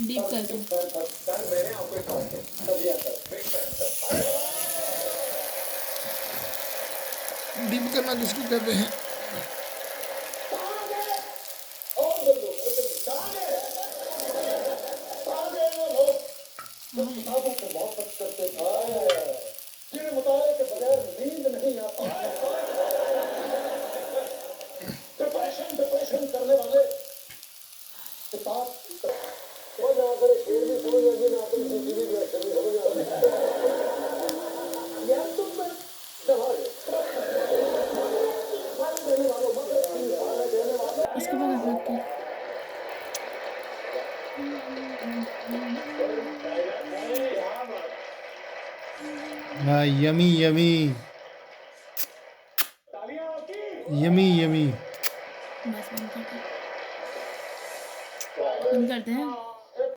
Deep कर दो। Deep करना किसको कहते हैं? इसको पकड़ रख के। हाँ, यमी यमी यमी यमी। बस बंद कर दो। बंद करते हैं।